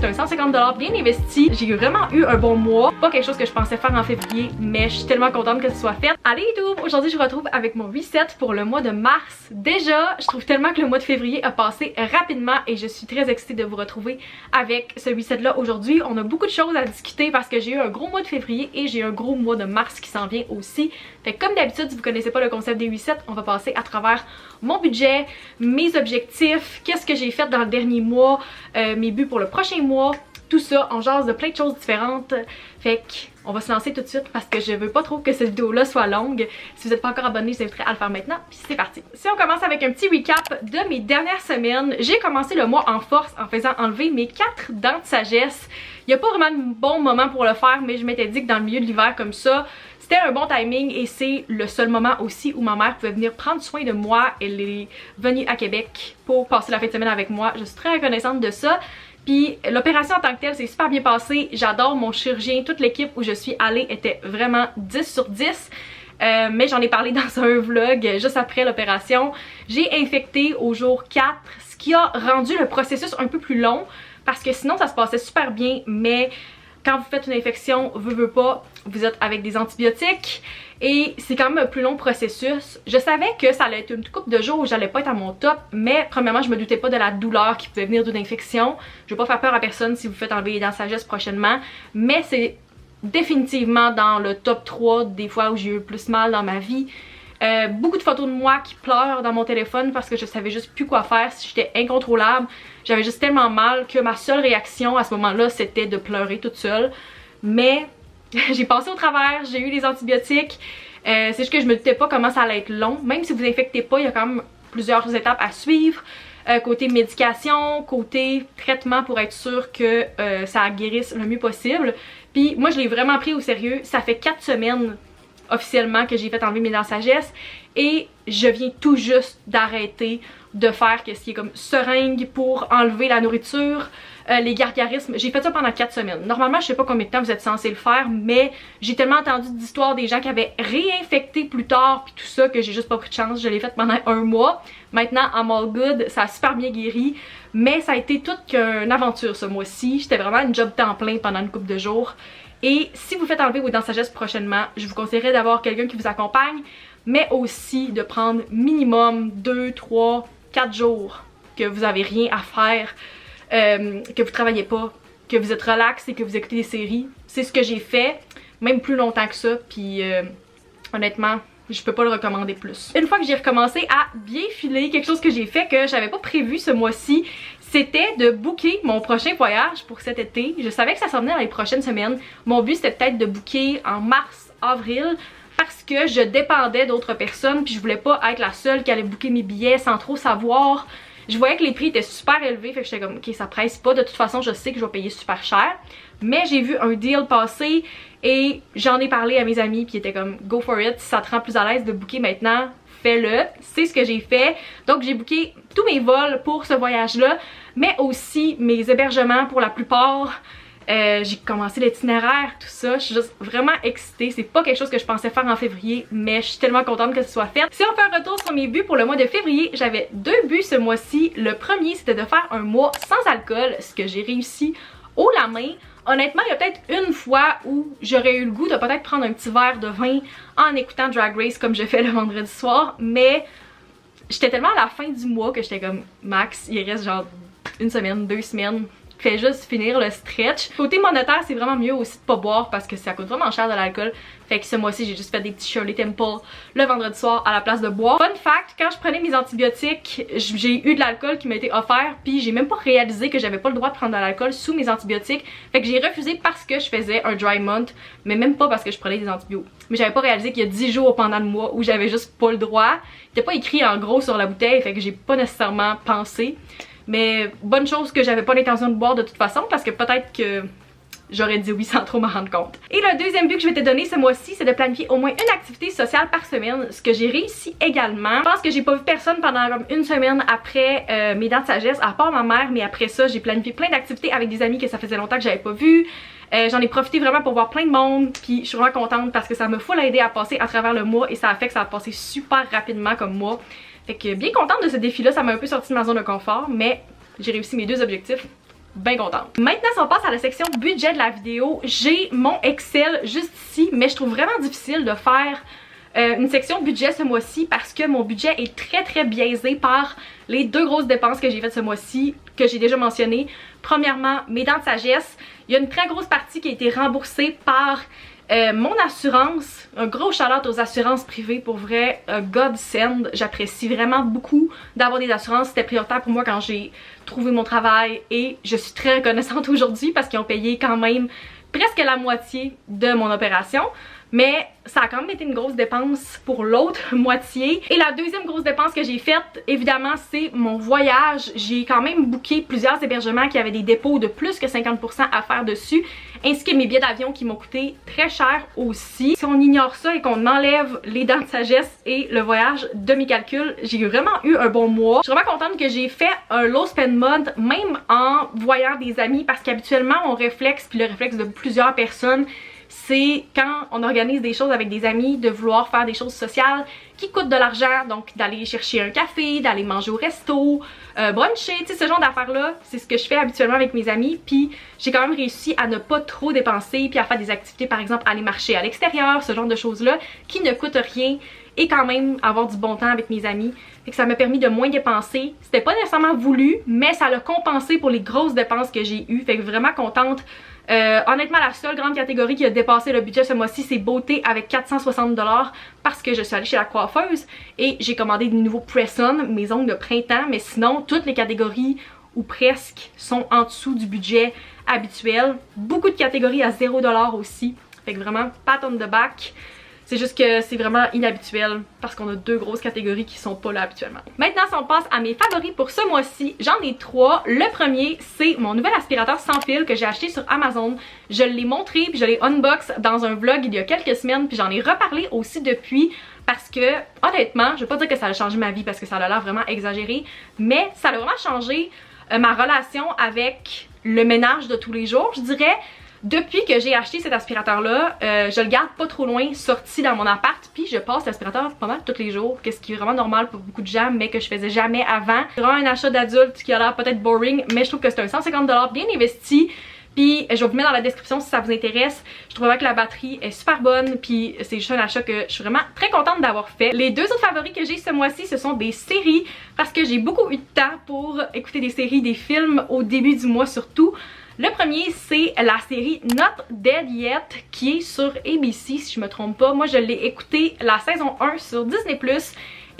un 150$ bien investi. J'ai vraiment eu un bon mois. Pas quelque chose que je pensais faire en février, mais je suis tellement contente que ce soit fait. Allez YouTube! Aujourd'hui je vous retrouve avec mon reset pour le mois de mars. Déjà, je trouve tellement que le mois de février a passé rapidement et je suis très excitée de vous retrouver avec ce reset là aujourd'hui. On a beaucoup de choses à discuter parce que j'ai eu un gros mois de février et j'ai un gros mois de mars qui s'en vient aussi. Fait que comme d'habitude, si vous connaissez pas le concept des resets, on va passer à travers mon budget, mes objectifs, qu'est-ce que j'ai fait dans le dernier mois, mes buts pour le prochain mois, tout ça, on jase de plein de choses différentes. Fait qu'on va se lancer tout de suite parce que je veux pas trop que cette vidéo là soit longue. Si vous n'êtes pas encore abonné, je vous inviterai à le faire maintenant, puis c'est parti. Si on commence avec un petit recap de mes dernières semaines, j'ai commencé le mois en force en faisant enlever mes 4 dents de sagesse. Il n'y a pas vraiment de bon moment pour le faire, mais je m'étais dit que dans le milieu de l'hiver comme ça, c'était un bon timing et c'est le seul moment aussi où ma mère pouvait venir prendre soin de moi. Elle est venue à Québec pour passer la fin de semaine avec moi. Je suis très reconnaissante de ça. Puis l'opération en tant que telle s'est super bien passée. J'adore mon chirurgien. Toute l'équipe où je suis allée était vraiment 10 sur 10. Mais j'en ai parlé dans un vlog juste après l'opération. J'ai infecté au jour 4, ce qui a rendu le processus un peu plus long parce que sinon ça se passait super bien, mais quand vous faites une infection, veut pas, vous êtes avec des antibiotiques et c'est quand même un plus long processus. Je savais que ça allait être une couple de jours où j'allais pas être à mon top, mais premièrement je me doutais pas de la douleur qui pouvait venir d'une infection. Je veux pas faire peur à personne si vous faites enlever les dents de sagesse prochainement, mais c'est définitivement dans le top 3 des fois où j'ai eu le plus mal dans ma vie. Beaucoup de photos de moi qui pleurent dans mon téléphone parce que je savais juste plus quoi faire, si j'étais incontrôlable. J'avais juste tellement mal que ma seule réaction à ce moment-là c'était de pleurer toute seule. Mais j'ai passé au travers, j'ai eu les antibiotiques. C'est juste que je me doutais pas comment ça allait être long. Même si vous infectez pas, il y a quand même plusieurs étapes à suivre. Côté médication, côté traitement pour être sûr que ça guérisse le mieux possible. Puis moi je l'ai vraiment pris au sérieux. Ça fait 4 semaines officiellement que j'ai fait enlever mes dents de sagesse et je viens tout juste d'arrêter de faire ce qui est comme seringue pour enlever la nourriture, les gargarismes. J'ai fait ça pendant 4 semaines. Normalement je sais pas combien de temps vous êtes censé le faire, mais j'ai tellement entendu d'histoires des gens qui avaient réinfecté plus tard puis tout ça que j'ai juste pas pris de chance. Je l'ai fait pendant un mois. Maintenant I'm all good, ça a super bien guéri, mais ça a été toute qu'une aventure ce mois-ci. J'étais vraiment une job temps plein pendant une couple de jours. Et si vous faites enlever vos dents de sagesse prochainement, je vous conseillerais d'avoir quelqu'un qui vous accompagne, mais aussi de prendre minimum 2, 3, 4 jours que vous avez rien à faire, que vous travaillez pas, que vous êtes relax et que vous écoutez des séries. C'est ce que j'ai fait, même plus longtemps que ça, puis honnêtement, je peux pas le recommander plus. Une fois que j'ai recommencé à bien filer, quelque chose que j'ai fait que j'avais pas prévu ce mois-ci, c'était de booker mon prochain voyage pour cet été. Je savais que ça s'en venait dans les prochaines semaines. Mon but c'était peut-être de booker en mars, avril, parce que je dépendais d'autres personnes puis je voulais pas être la seule qui allait booker mes billets sans trop savoir. Je voyais que les prix étaient super élevés, fait que j'étais comme ok, ça presse pas, de toute façon je sais que je vais payer super cher. Mais j'ai vu un deal passer et j'en ai parlé à mes amis puis ils étaient comme go for it, si ça te rend plus à l'aise de booker maintenant, fais-le. C'est ce que j'ai fait. Donc j'ai booké tous mes vols pour ce voyage-là, mais aussi mes hébergements pour la plupart. J'ai commencé l'itinéraire, tout ça. Je suis juste vraiment excitée. C'est pas quelque chose que je pensais faire en février, mais je suis tellement contente que ce soit fait. Si on fait un retour sur mes buts pour le mois de février, j'avais 2 buts ce mois-ci. Le premier, c'était de faire un mois sans alcool, ce que j'ai réussi haut la main. Honnêtement, il y a peut-être une fois où j'aurais eu le goût de peut-être prendre un petit verre de vin en écoutant Drag Race comme je fais le vendredi soir, mais j'étais tellement à la fin du mois que j'étais comme max, il reste genre 1 semaine, 2 semaines. Fait juste finir le stretch. Côté monétaire, c'est vraiment mieux aussi de pas boire parce que ça coûte vraiment cher de l'alcool. Fait que ce mois-ci, j'ai juste fait des petits Shirley Temple le vendredi soir à la place de boire. Fun fact, quand je prenais mes antibiotiques, j'ai eu de l'alcool qui m'a été offert, puis j'ai même pas réalisé que j'avais pas le droit de prendre de l'alcool sous mes antibiotiques. Fait que j'ai refusé parce que je faisais un dry month, mais même pas parce que je prenais des antibiotiques. Mais j'avais pas réalisé qu'il y a 10 jours pendant le mois où j'avais juste pas le droit. C'était pas écrit en gros sur la bouteille, fait que j'ai pas nécessairement pensé. Mais bonne chose que j'avais pas l'intention de boire de toute façon parce que peut-être que j'aurais dit oui sans trop m'en rendre compte. Et le deuxième but que je vais te donner ce mois-ci, c'est de planifier au moins une activité sociale par semaine, ce que j'ai réussi également. Je pense que j'ai pas vu personne pendant comme 1 semaine après mes dents de sagesse, à part ma mère, mais après ça, j'ai planifié plein d'activités avec des amis que ça faisait longtemps que j'avais pas vu. J'en ai profité vraiment pour voir plein de monde, puis je suis vraiment contente parce que ça me full aidé à passer à travers le mois et ça a fait que ça a passé super rapidement comme mois. Fait que bien contente de ce défi-là, ça m'a un peu sorti de ma zone de confort, mais j'ai réussi mes 2 objectifs. bien contente. Maintenant, si on passe à la section budget de la vidéo, j'ai mon Excel juste ici, mais je trouve vraiment difficile de faire une section budget ce mois-ci parce que mon budget est très biaisé par les deux grosses dépenses que j'ai faites ce mois-ci, que j'ai déjà mentionnées. Premièrement, mes dents de sagesse. Il y a une très grosse partie qui a été remboursée par mon assurance. Un gros shout-out aux assurances privées, pour vrai, godsend. J'apprécie vraiment beaucoup d'avoir des assurances. C'était prioritaire pour moi quand j'ai trouvé mon travail et je suis très reconnaissante aujourd'hui parce qu'ils ont payé quand même presque la moitié de mon opération. Mais ça a quand même été une grosse dépense pour l'autre moitié. Et la deuxième grosse dépense que j'ai faite, évidemment, c'est mon voyage. J'ai quand même booké plusieurs hébergements qui avaient des dépôts de plus que 50% à faire dessus, ainsi que mes billets d'avion qui m'ont coûté très cher aussi. Si on ignore ça et qu'on enlève les dents de sagesse et le voyage de mes calculs, j'ai vraiment eu un bon mois. Je suis vraiment contente que j'ai fait un low spend month, même en voyant des amis, parce qu'habituellement, mon réflexe, puis le réflexe de plusieurs personnes, c'est quand on organise des choses avec des amis, de vouloir faire des choses sociales qui coûtent de l'argent, donc d'aller chercher un café, d'aller manger au resto, bruncher, tu sais, ce genre d'affaires-là, c'est ce que je fais habituellement avec mes amis, puis j'ai quand même réussi à ne pas trop dépenser, puis à faire des activités, par exemple aller marcher à l'extérieur, ce genre de choses-là, qui ne coûtent rien, et quand même avoir du bon temps avec mes amis. Fait que ça m'a permis de moins dépenser. C'était pas nécessairement voulu, mais ça l'a compensé pour les grosses dépenses que j'ai eues, fait que vraiment contente. Honnêtement, la seule grande catégorie qui a dépassé le budget ce mois-ci, c'est beauté avec 460$ parce que je suis allée chez la coiffeuse et j'ai commandé des nouveaux press-on, mes ongles de printemps, mais sinon, toutes les catégories ou presque sont en dessous du budget habituel. Beaucoup de catégories à 0$ aussi, fait que vraiment, pat on the back. C'est juste que c'est vraiment inhabituel parce qu'on a deux grosses catégories qui sont pas là habituellement. Maintenant, si on passe à mes favoris pour ce mois-ci, j'en ai trois. Le premier, c'est mon nouvel aspirateur sans fil que j'ai acheté sur Amazon. Je l'ai montré puis je l'ai unbox dans un vlog il y a quelques semaines puis j'en ai reparlé aussi depuis parce que, honnêtement, je vais pas dire que ça a changé ma vie parce que ça a l'air vraiment exagéré, mais ça a vraiment changé ma relation avec le ménage de tous les jours, je dirais. Depuis que j'ai acheté cet aspirateur-là, je le garde pas trop loin, sorti dans mon appart, puis je passe l'aspirateur pas mal tous les jours, ce qui est vraiment normal pour beaucoup de gens, mais que je faisais jamais avant. C'est vraiment un achat d'adulte qui a l'air peut-être boring, mais je trouve que c'est un 150$ bien investi. Puis je vais vous mettre dans la description si ça vous intéresse. Je trouve que la batterie est super bonne, puis c'est juste un achat que je suis vraiment très contente d'avoir fait. Les deux autres favoris que j'ai ce mois-ci, ce sont des séries, parce que j'ai beaucoup eu de temps pour écouter des séries, des films au début du mois surtout. Le premier, c'est la série Not Dead Yet qui est sur ABC si je me trompe pas. Moi, je l'ai écouté la saison 1 sur Disney+.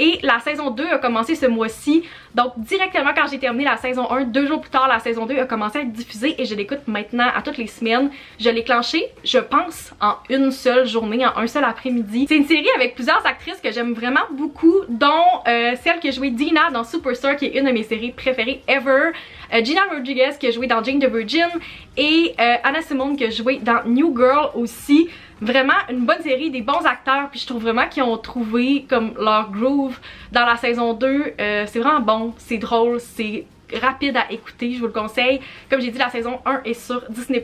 Et la saison 2 a commencé ce mois-ci. Donc directement quand j'ai terminé la saison 1, 2 jours plus tard, la saison 2 a commencé à être diffusée et je l'écoute maintenant à toutes les semaines. Je l'ai clenché, je pense, en une seule journée, en un seul après-midi. C'est une série avec plusieurs actrices que j'aime vraiment beaucoup, dont celle qui a joué Dina dans Superstar, qui est une de mes séries préférées ever. Gina Rodriguez qui a joué dans Jane the Virgin et Anna Simone qui a joué dans New Girl aussi. Vraiment une bonne série, des bons acteurs, puis je trouve vraiment qu'ils ont trouvé comme leur groove dans la saison 2. C'est vraiment bon, c'est drôle, c'est rapide à écouter, je vous le conseille. Comme j'ai dit, la saison 1 est sur Disney+.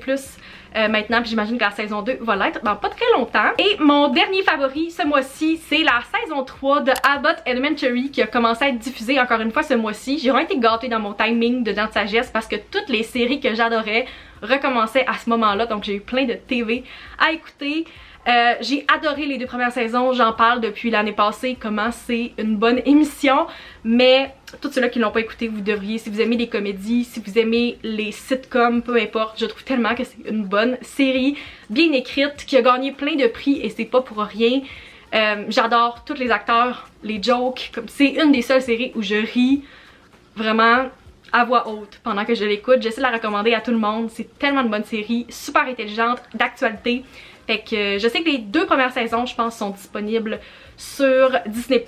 Maintenant, puis j'imagine que la saison 2 va l'être dans pas très longtemps. Et mon dernier favori ce mois-ci, c'est la saison 3 de Abbott Elementary qui a commencé à être diffusée encore une fois ce mois-ci. J'ai vraiment été gâtée dans mon timing de Dents de Sagesse parce que toutes les séries que j'adorais recommençaient à ce moment-là, donc j'ai eu plein de TV à écouter. J'ai adoré les deux premières saisons, j'en parle depuis l'année passée, comment c'est une bonne émission, mais tous ceux-là qui l'ont pas écouté, vous devriez, si vous aimez les comédies, si vous aimez les sitcoms, peu importe, je trouve tellement que c'est une bonne série, bien écrite, qui a gagné plein de prix et c'est pas pour rien. J'adore tous les acteurs, les jokes, comme c'est une des seules séries où je ris vraiment à voix haute pendant que je l'écoute. J'essaie de la recommander à tout le monde, c'est tellement une bonne série, super intelligente, d'actualité. Fait que je sais que les deux premières saisons, je pense, sont disponibles sur Disney+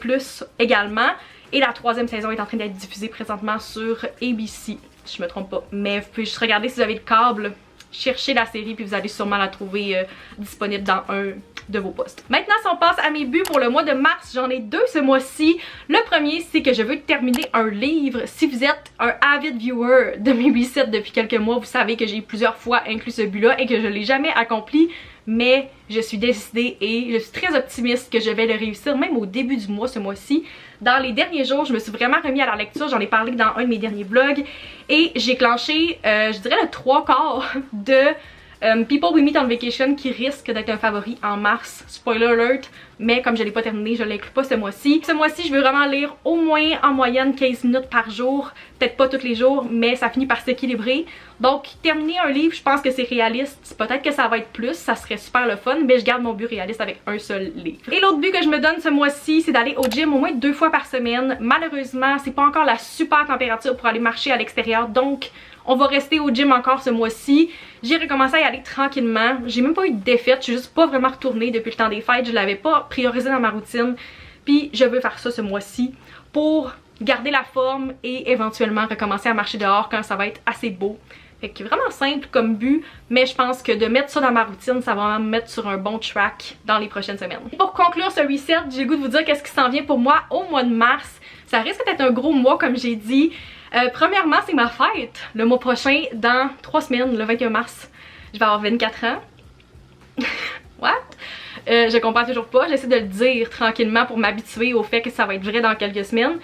également. Et la troisième saison est en train d'être diffusée présentement sur ABC, si je me trompe pas. Mais vous pouvez juste regarder si vous avez le câble, cherchez la série puis vous allez sûrement la trouver disponible dans un de vos postes. Maintenant, si on passe à mes buts pour le mois de mars, j'en ai deux ce mois-ci. Le premier, c'est que je veux terminer un livre. Si vous êtes un avid viewer de mes resets depuis quelques mois, vous savez que j'ai plusieurs fois inclus ce but-là et que je l'ai jamais accompli. mais je suis décidée et je suis très optimiste que je vais le réussir même au début du mois ce mois-ci. Dans les derniers jours, je me suis vraiment remis à la lecture, j'en ai parlé dans un de mes derniers vlogs et j'ai clenché, je dirais le 3/4 de People We Meet on Vacation qui risque d'être un favori en mars, spoiler alert, mais comme je l'ai pas terminé, je l'inclus pas ce mois-ci. Ce mois-ci, je veux vraiment lire au moins en moyenne 15 minutes par jour, peut-être pas tous les jours, mais ça finit par s'équilibrer. Donc terminer un livre, je pense que c'est réaliste, peut-être que ça va être plus, ça serait super le fun, mais je garde mon but réaliste avec un seul livre. Et l'autre but que je me donne ce mois-ci, c'est d'aller au gym au moins 2 fois par semaine. Malheureusement, c'est pas encore la super température pour aller marcher à l'extérieur, donc on va rester au gym encore ce mois-ci. J'ai recommencé à y aller tranquillement. J'ai même pas eu de défaite, je suis juste pas vraiment retournée depuis le temps des fêtes. Je l'avais pas priorisé dans ma routine. Puis je veux faire ça ce mois-ci pour garder la forme et éventuellement recommencer à marcher dehors quand ça va être assez beau. Fait que vraiment simple comme but, mais je pense que de mettre ça dans ma routine, ça va me mettre sur un bon track dans les prochaines semaines. Pour conclure ce reset, j'ai le goût de vous dire qu'est-ce qui s'en vient pour moi au mois de mars. Ça risque d'être un gros mois comme j'ai dit. Premièrement, c'est ma fête le mois prochain, dans 3 semaines, le 21 mars. Je vais avoir 24 ans. What? Je comprends toujours pas. J'essaie de le dire tranquillement pour m'habituer au fait que ça va être vrai dans quelques semaines.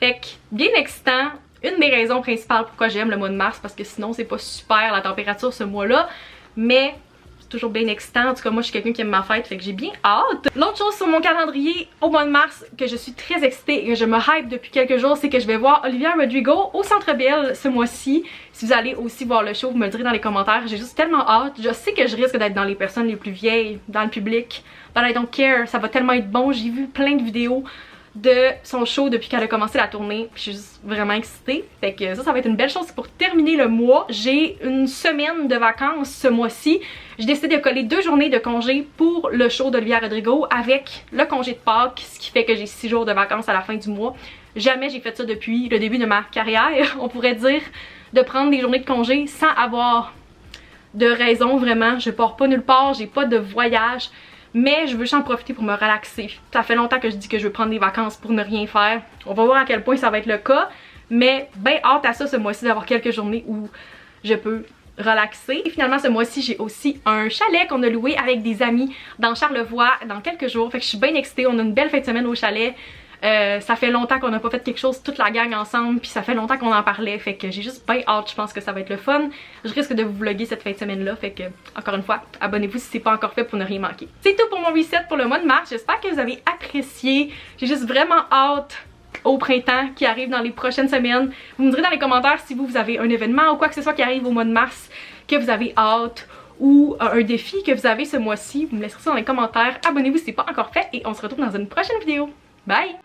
Fait que, bien excitant. Une des raisons principales pourquoi j'aime le mois de mars, parce que sinon c'est pas super la température ce mois-là. Mais c'est toujours bien excitant. En tout cas, moi je suis quelqu'un qui aime ma fête, fait que j'ai bien hâte. L'autre chose sur mon calendrier au mois de mars que je suis très excitée et que je me hype depuis quelques jours, c'est que je vais voir Olivia Rodrigo au Centre Bell ce mois-ci. Si vous allez aussi voir le show, vous me le direz dans les commentaires. J'ai juste tellement hâte. Je sais que je risque d'être dans les personnes les plus vieilles dans le public, but I don't care. Ça va tellement être bon. J'ai vu plein de vidéos de son show depuis qu'elle a commencé la tournée. Je suis juste vraiment excitée. Fait que ça va être une belle chose pour terminer le mois. J'ai une semaine de vacances ce mois-ci. J'ai décidé de coller 2 journées de congé pour le show d'Olivia Rodrigo avec le congé de Pâques, ce qui fait que j'ai 6 jours de vacances à la fin du mois. Jamais j'ai fait ça depuis le début de ma carrière, on pourrait dire, de prendre des journées de congé sans avoir de raison vraiment. Je pars pas nulle part, j'ai pas de voyage. Mais je veux juste en profiter pour me relaxer. Ça fait longtemps que je dis que je veux prendre des vacances pour ne rien faire. On va voir à quel point ça va être le cas. Mais ben hâte à ça ce mois-ci d'avoir quelques journées où je peux relaxer. Et finalement ce mois-ci j'ai aussi un chalet qu'on a loué avec des amis dans Charlevoix dans quelques jours. Fait que je suis bien excitée. On a une belle fin de semaine au chalet. Ça fait longtemps qu'on n'a pas fait quelque chose toute la gang ensemble, puis ça fait longtemps qu'on en parlait, fait que j'ai juste bien hâte, je pense que ça va être le fun. Je risque de vous vlogger cette fin de semaine là, fait que encore une fois, abonnez-vous si c'est pas encore fait pour ne rien manquer. C'est tout pour mon reset pour le mois de mars, j'espère que vous avez apprécié. J'ai juste vraiment hâte au printemps qui arrive dans les prochaines semaines. Vous me direz dans les commentaires si vous avez un événement ou quoi que ce soit qui arrive au mois de mars que vous avez hâte, ou un défi que vous avez ce mois-ci. Vous me laisserez ça dans les commentaires. Abonnez-vous si c'est pas encore fait et on se retrouve dans une prochaine vidéo. Bye!